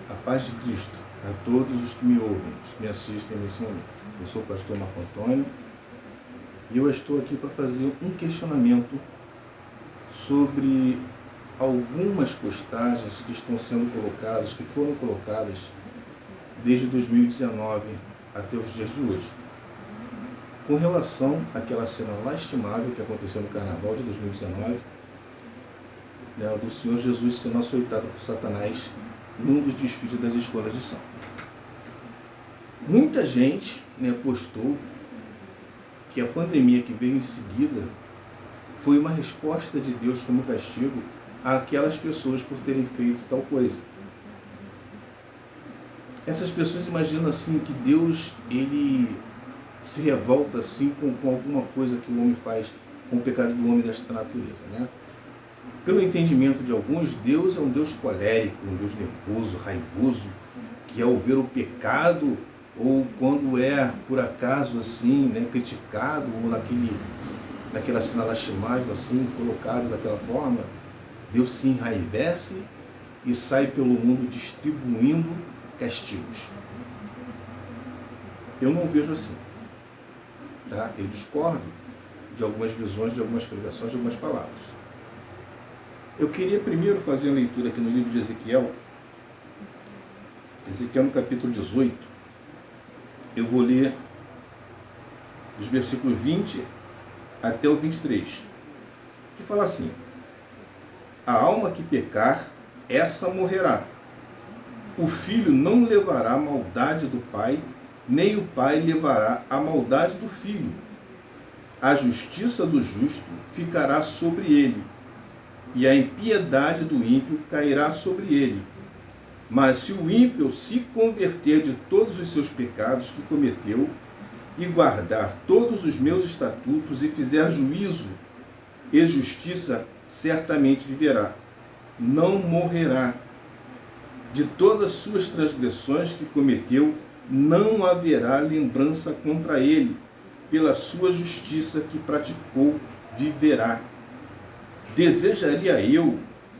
A paz de Cristo a todos os que me ouvem, os que me assistem nesse momento. Eu sou o pastor Marco Antônio e eu estou aqui para fazer um questionamento sobre algumas postagens que estão sendo colocadas, que foram colocadas desde 2019 até os dias de hoje. Com relação àquela cena lastimável que aconteceu no Carnaval de 2019, do Senhor Jesus sendo açoitado por Satanás num dos desfiles das escolas de samba. Muita gente postou que a pandemia que veio em seguida foi uma resposta de Deus como castigo àquelas pessoas por terem feito tal coisa. Essas pessoas imaginam assim que Deus ele se revolta assim com alguma coisa que o homem faz, com o pecado do homem desta natureza, Pelo entendimento de alguns, Deus é um Deus colérico, um Deus nervoso, raivoso, que ao ver o pecado, ou quando é, por acaso, assim, criticado, ou naquela cena lastimável, assim, colocado daquela forma, Deus se enraivece e sai pelo mundo distribuindo castigos. Eu não vejo assim. Eu discordo de algumas visões, de algumas pregações, de algumas palavras. Eu queria primeiro fazer a leitura aqui no livro de Ezequiel. Ezequiel no capítulo 18. Eu vou ler os versículos 20 até o 23. Que fala assim: a alma que pecar, essa morrerá. O filho não levará a maldade do pai, nem o pai levará a maldade do filho. A justiça do justo ficará sobre ele, e a impiedade do ímpio cairá sobre ele. Mas se o ímpio se converter de todos os seus pecados que cometeu, e guardar todos os meus estatutos, e fizer juízo e justiça, certamente viverá, não morrerá. De todas as suas transgressões que cometeu, não haverá lembrança contra ele. Pela sua justiça que praticou, viverá. Desejaria eu,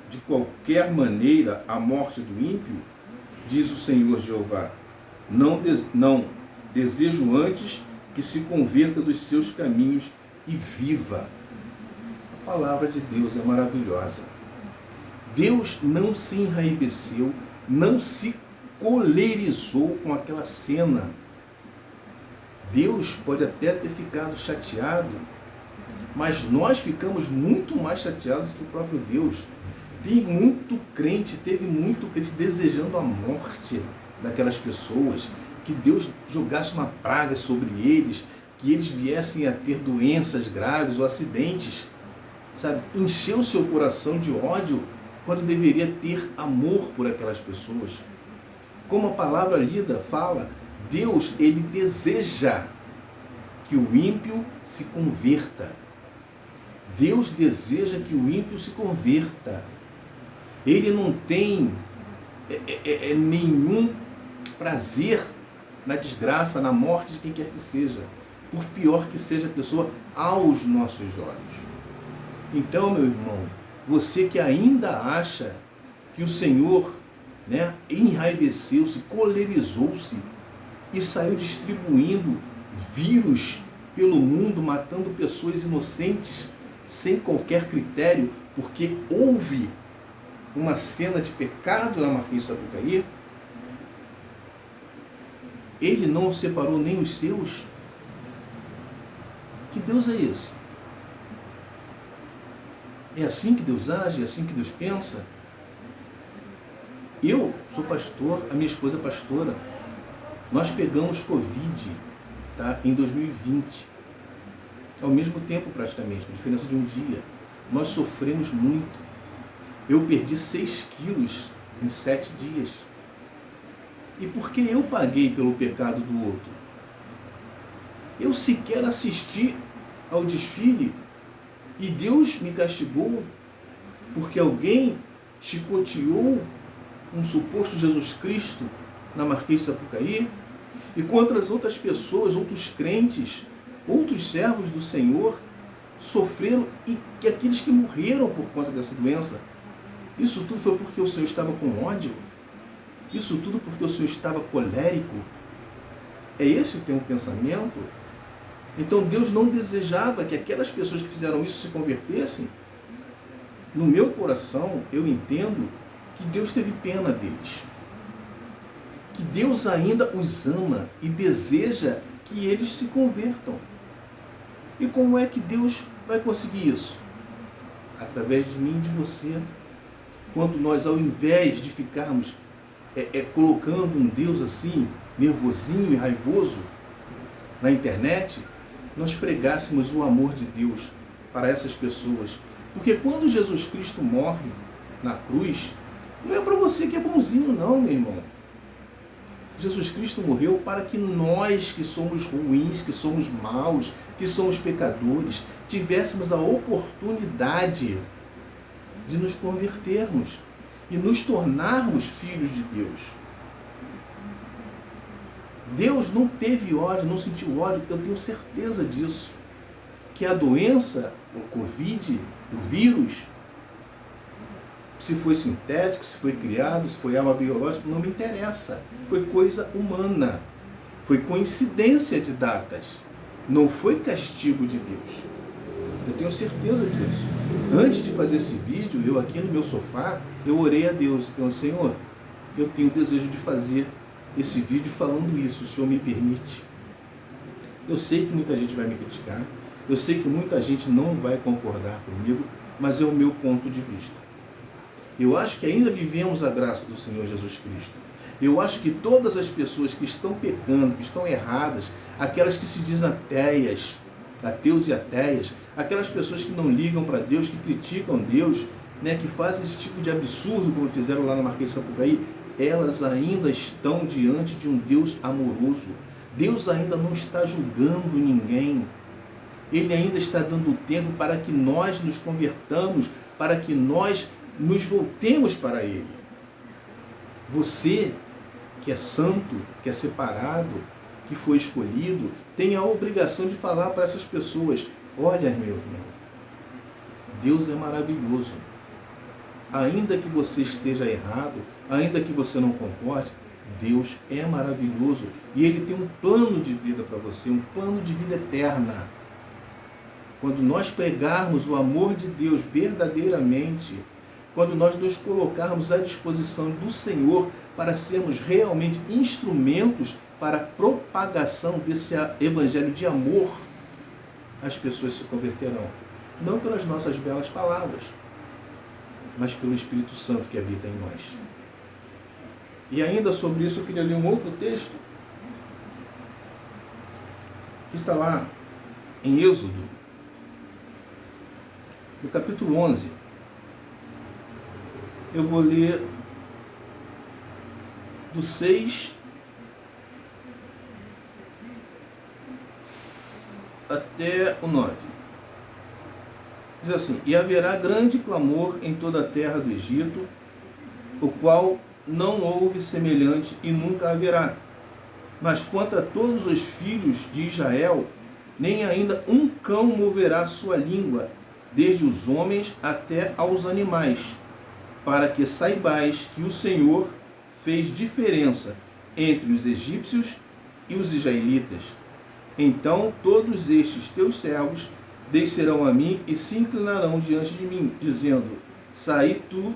de qualquer maneira, a morte do ímpio? Diz o Senhor Jeová. Não, desejo antes que se converta dos seus caminhos e viva. A palavra de Deus é maravilhosa. Deus não se enraiveceu, não se colerizou com aquela cena. Deus pode até ter ficado chateado, mas nós ficamos muito mais chateados que o próprio Deus. Teve muito crente desejando a morte daquelas pessoas, que Deus jogasse uma praga sobre eles, que eles viessem a ter doenças graves ou acidentes, encheu o seu coração de ódio, quando deveria ter amor por aquelas pessoas. Como a palavra lida fala, Deus, ele deseja que o ímpio se converta. Deus deseja que o ímpio se converta. Ele não tem nenhum prazer na desgraça, na morte de quem quer que seja, por pior que seja a pessoa aos nossos olhos. Então, meu irmão, você que ainda acha que o Senhor enraiveceu-se, colerizou-se e saiu distribuindo vírus pelo mundo, matando pessoas inocentes, sem qualquer critério, porque houve uma cena de pecado na Marquês de Sapucaí, ele não separou nem os seus. Que Deus é esse? É assim que Deus age? É assim que Deus pensa? Eu sou pastor, a minha esposa é pastora. Nós pegamos Covid em 2020. Ao mesmo tempo, praticamente, com diferença de um dia. Nós sofremos muito. Eu perdi 6 quilos em 7 dias. E por que eu paguei pelo pecado do outro? Eu sequer assisti ao desfile e Deus me castigou porque alguém chicoteou um suposto Jesus Cristo na Marquês de Sapucaí, e contra as outras pessoas, outros crentes, outros servos do Senhor sofreram, e que aqueles que morreram por conta dessa doença. Isso tudo foi porque o Senhor estava com ódio? Isso tudo porque o Senhor estava colérico? É esse o teu pensamento? Então Deus não desejava que aquelas pessoas que fizeram isso se convertessem? No meu coração, eu entendo que Deus teve pena deles. Que Deus ainda os ama e deseja que eles se convertam. E como é que Deus vai conseguir isso? Através de mim e de você. Quando nós, ao invés de ficarmos colocando um Deus assim, nervosinho e raivoso, na internet, nós pregássemos o amor de Deus para essas pessoas. Porque quando Jesus Cristo morre na cruz, não é para você que é bonzinho não, meu irmão. Jesus Cristo morreu para que nós, que somos ruins, que somos maus, que somos pecadores, tivéssemos a oportunidade de nos convertermos e nos tornarmos filhos de Deus. Deus não teve ódio, não sentiu ódio, eu tenho certeza disso. Que a doença, o Covid, o vírus, se foi sintético, se foi criado, se foi arma biológica, não me interessa. Foi coisa humana. Foi coincidência de datas. Não foi castigo de Deus. Eu tenho certeza disso. Antes de fazer esse vídeo, eu aqui no meu sofá, eu orei a Deus. Eu, Senhor, eu tenho o desejo de fazer esse vídeo falando isso. O Senhor me permite? Eu sei que muita gente vai me criticar. Eu sei que muita gente não vai concordar comigo, mas é o meu ponto de vista. Eu acho que ainda vivemos a graça do Senhor Jesus Cristo. Eu acho que todas as pessoas que estão pecando, que estão erradas, aquelas que se dizem ateias, ateus e ateias, aquelas pessoas que não ligam para Deus, que criticam Deus, né, que fazem esse tipo de absurdo, como fizeram lá na Marquês de Sapucaí, elas ainda estão diante de um Deus amoroso. Deus ainda não está julgando ninguém. Ele ainda está dando tempo para que nós nos convertamos, para que nós nos voltemos para Ele. Você, que é santo, que é separado, que foi escolhido, tem a obrigação de falar para essas pessoas: olha, meu irmão, Deus é maravilhoso. Ainda que você esteja errado, ainda que você não concorde, Deus é maravilhoso. E Ele tem um plano de vida para você, um plano de vida eterna. Quando nós pregarmos o amor de Deus verdadeiramente, quando nós nos colocarmos à disposição do Senhor para sermos realmente instrumentos para a propagação desse evangelho de amor, as pessoas se converterão. Não pelas nossas belas palavras, mas pelo Espírito Santo que habita em nós. E ainda sobre isso eu queria ler um outro texto, que está lá em Êxodo, no capítulo 11. Eu vou ler do 6 até o 9. Diz assim: e haverá grande clamor em toda a terra do Egito, o qual não houve semelhante e nunca haverá. Mas quanto a todos os filhos de Israel, nem ainda um cão moverá sua língua, desde os homens até aos animais, para que saibais que o Senhor fez diferença entre os egípcios e os israelitas. Então todos estes teus servos descerão a mim e se inclinarão diante de mim, dizendo: sai tu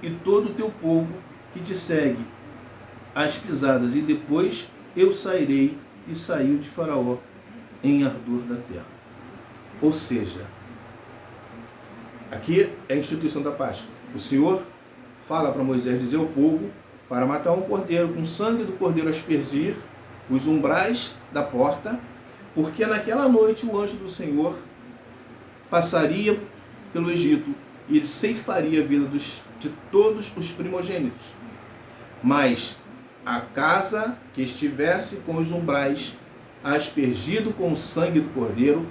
e todo o teu povo que te segue às pisadas, e depois eu sairei. E saiu de Faraó em ardor da terra. Ou seja, aqui é a instituição da Páscoa. O Senhor fala para Moisés dizer ao povo para matar um cordeiro, com o sangue do cordeiro aspergir os umbrais da porta, porque naquela noite o anjo do Senhor passaria pelo Egito e ele ceifaria a vida de todos os primogênitos. Mas a casa que estivesse com os umbrais aspergido com o sangue do cordeiro,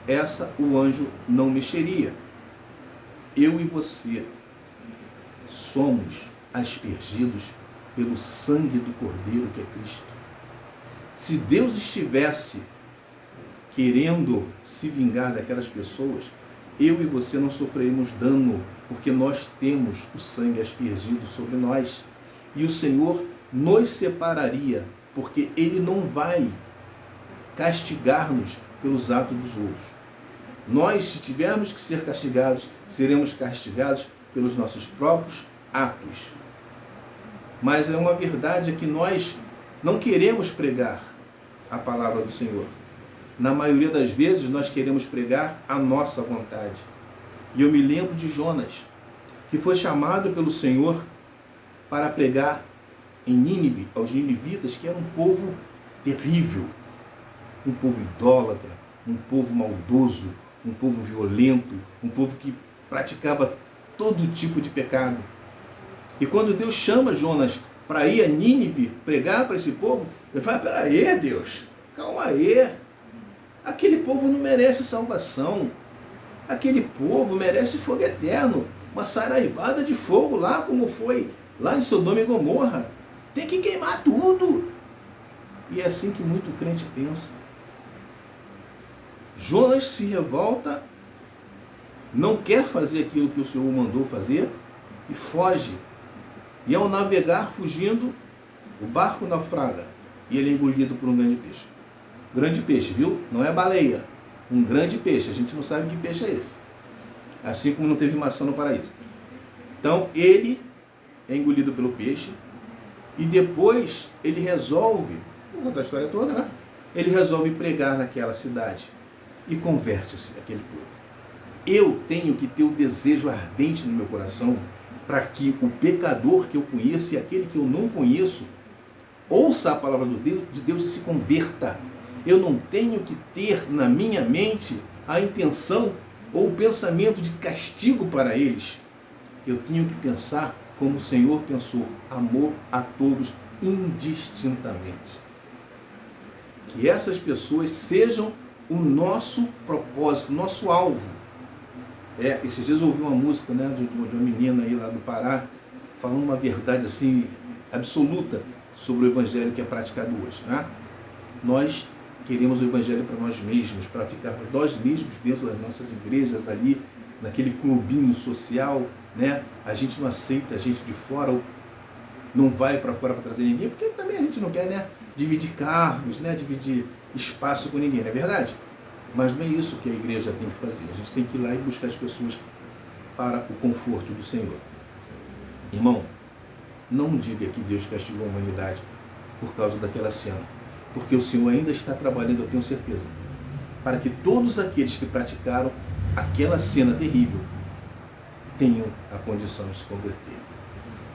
essa o anjo não mexeria. Eu e você somos aspergidos pelo sangue do cordeiro que é Cristo. Se Deus estivesse querendo se vingar daquelas pessoas, eu e você não sofreremos dano, porque nós temos o sangue aspergido sobre nós. e o Senhor nos separaria, porque Ele não vai castigar-nos pelos atos dos outros. Nós, se tivermos que ser castigados, seremos castigados pelos nossos próprios atos. Mas é uma verdade que nós não queremos pregar a palavra do Senhor. Na maioria das vezes, nós queremos pregar a nossa vontade. E eu me lembro de Jonas, que foi chamado pelo Senhor para pregar em Nínive, aos ninivitas, que era um povo terrível, um povo idólatra, um povo maldoso, um povo violento, um povo que praticava todo tipo de pecado. E quando Deus chama Jonas para ir a Nínive pregar para esse povo, ele fala: peraí, Deus, calma aí, aquele povo não merece salvação, aquele povo merece fogo eterno, uma saraivada de fogo lá, como foi lá em Sodoma e Gomorra, tem que queimar tudo. E é assim que muito crente pensa. Jonas se revolta, não quer fazer aquilo que o Senhor mandou fazer e foge. E ao navegar fugindo, o barco naufraga e ele é engolido por um grande peixe. Grande peixe, viu? Não é baleia. Um grande peixe. A gente não sabe que peixe é esse. Assim como não teve maçã no paraíso. Então ele é engolido pelo peixe e depois ele resolve, vou contar a história toda, né? Ele resolve pregar naquela cidade e converte-se aquele povo. Eu tenho que ter o desejo ardente no meu coração para que o pecador que eu conheço e aquele que eu não conheço ouça a palavra de Deus e se converta. Eu não tenho que ter na minha mente a intenção ou o pensamento de castigo para eles. Eu tenho que pensar como o Senhor pensou: amor a todos indistintamente. Que essas pessoas sejam o nosso propósito, nosso alvo. Esses dias eu ouvi uma música, né, de uma menina aí lá do Pará, falando uma verdade assim, absoluta, sobre o evangelho que é praticado hoje. Né? Nós queremos o evangelho para nós mesmos, para ficarmos nós mesmos dentro das nossas igrejas ali, naquele clubinho social, né? A gente não aceita a gente de fora, não vai para fora para trazer ninguém, porque também a gente não quer, né, dividir cargos, né, dividir espaço com ninguém, não é verdade? Mas não é isso que a igreja tem que fazer. A gente tem que ir lá e buscar as pessoas para o conforto do Senhor. Irmão, não diga que Deus castigou a humanidade por causa daquela cena, porque o Senhor ainda está trabalhando, eu tenho certeza, para que todos aqueles que praticaram aquela cena terrível tenham a condição de se converter.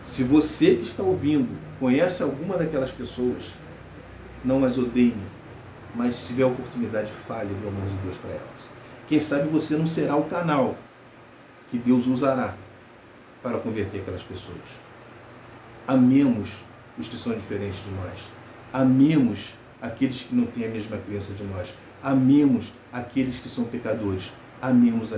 Se você que está ouvindo conhece alguma daquelas pessoas, não as odeie, mas se tiver a oportunidade, fale do amor de Deus para elas. Quem sabe você não será o canal que Deus usará para converter aquelas pessoas. Amemos os que são diferentes de nós. Amemos aqueles que não têm a mesma crença de nós. Amemos aqueles que são pecadores. Amemos